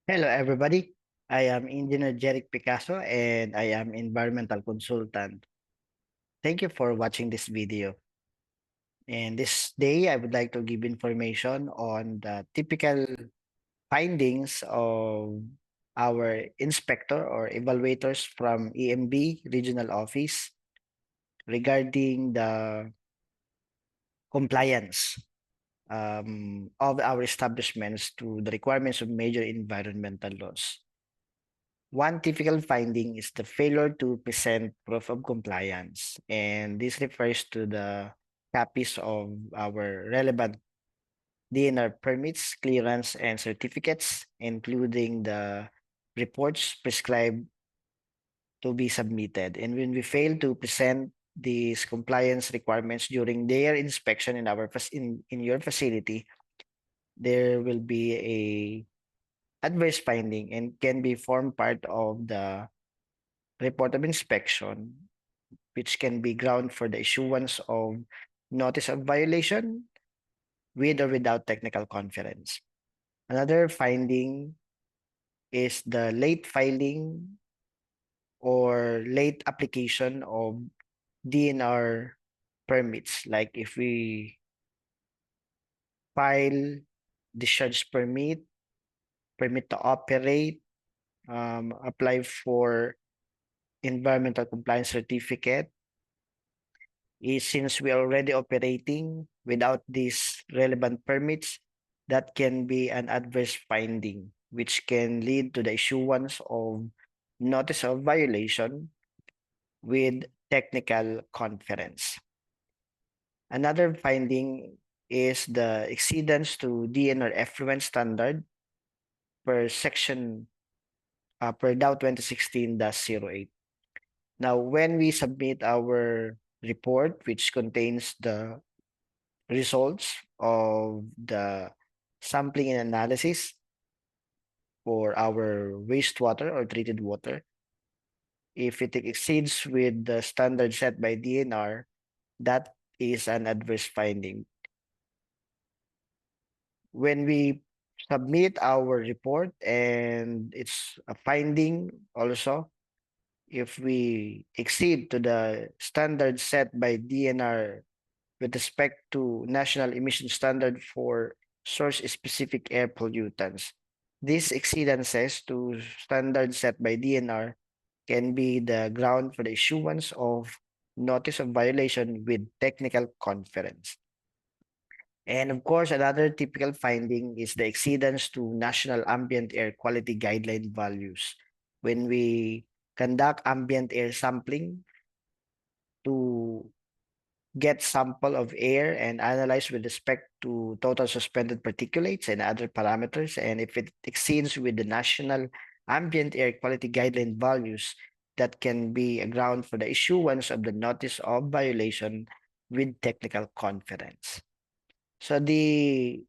Hello, everybody. I am Engineer Jeric Picasso and I am environmental consultant. Thank you for watching this video. And this day, I would like to give information on the typical findings of our inspector or evaluators from EMB Regional Office regarding the compliance of our establishments to the requirements of major environmental laws. One typical finding is the failure to present proof of compliance, and this refers to the copies of our relevant DNR permits, clearance, and certificates, including the reports prescribed to be submitted. And when we fail to present these compliance requirements during their inspection in in your facility, there will be a adverse finding and can be form part of the report of inspection, which can be ground for the issuance of notice of violation with or without technical conference. Another finding is the late filing or late application of DNR permits. Like if we file discharge permit, permit to operate, apply for environmental compliance certificate, since we are already operating without these relevant permits, that can be an adverse finding, which can lead to the issuance of notice of violation with technical conference. Another finding is the exceedance to DNR effluent standard per section per DAO 2016-08. Now, when we submit our report, which contains the results of the sampling and analysis for our wastewater or treated water, if it exceeds with the standard set by DNR, that is an adverse finding. When we submit our report and it's a finding also, if we exceed to the standard set by DNR with respect to national emission standard for source-specific air pollutants. These exceedances to standards set by DNR can be the ground for the issuance of notice of violation with technical conference. And of course, another typical finding is the exceedance to national ambient air quality guideline values. When we conduct ambient air sampling to get sample of air and analyze with respect to total suspended particulates and other parameters. And if it exceeds with the national ambient air quality guideline values, that can be a ground for the issuance of the notice of violation with technical conference. So the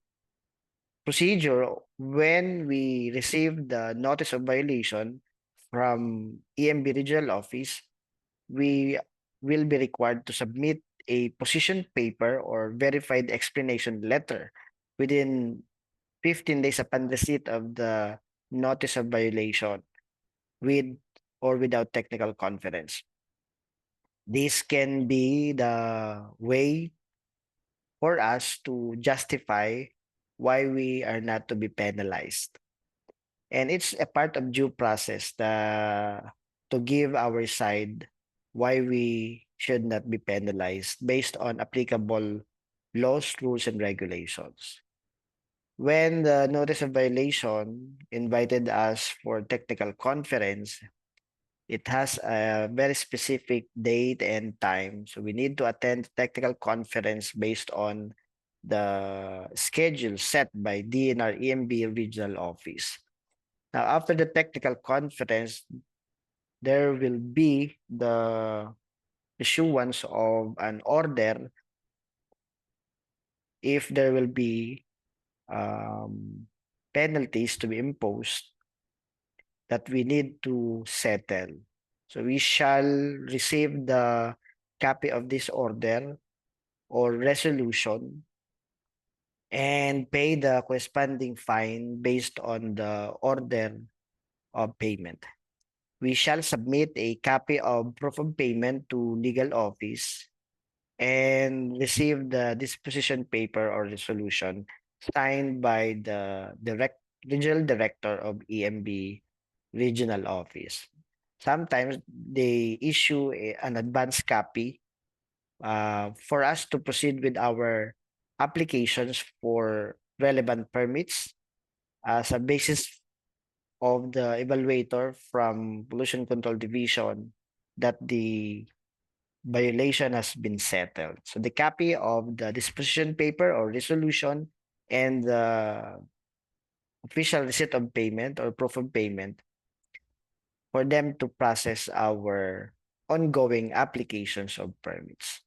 procedure when we receive the notice of violation from EMB regional office, we will be required to submit a position paper or verified explanation letter within 15 days upon receipt of the notice of violation with or without technical conference. This can be the way for us to justify why we are not to be penalized. And it's a part of due process to give our side why we should not be penalized based on applicable laws, rules, and regulations. When the notice of violation invited us for technical conference, it has a very specific date and time. So we need to attend technical conference based on the schedule set by DNR EMB regional office. Now, after the technical conference, there will be the issuance of an order if there will be penalties to be imposed that we need to settle. So we shall receive the copy of this order or resolution, and pay the corresponding fine based on the order of payment. We shall submit a copy of proof of payment to legal office and receive the disposition paper or resolution signed by the regional director of EMB regional office. Sometimes they issue an advance copy for us to proceed with our applications for relevant permits as a basis of the evaluator from Pollution Control Division that the violation has been settled. So the copy of the disposition paper or resolution and the official receipt of payment or proof of payment for them to process our ongoing applications of permits.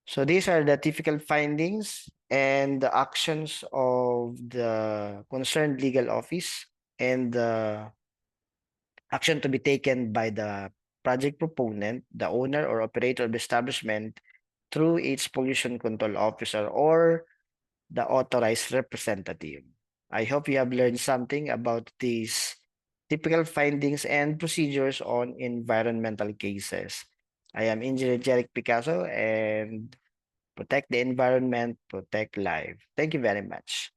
So these are the typical findings and the actions of the concerned legal office and the action to be taken by the project proponent, the owner or operator of the establishment through its pollution control officer or the authorized representative. I hope you have learned something about these typical findings and procedures on environmental cases. I am Engineer Jeric Picasso and protect the environment, protect life. Thank you very much.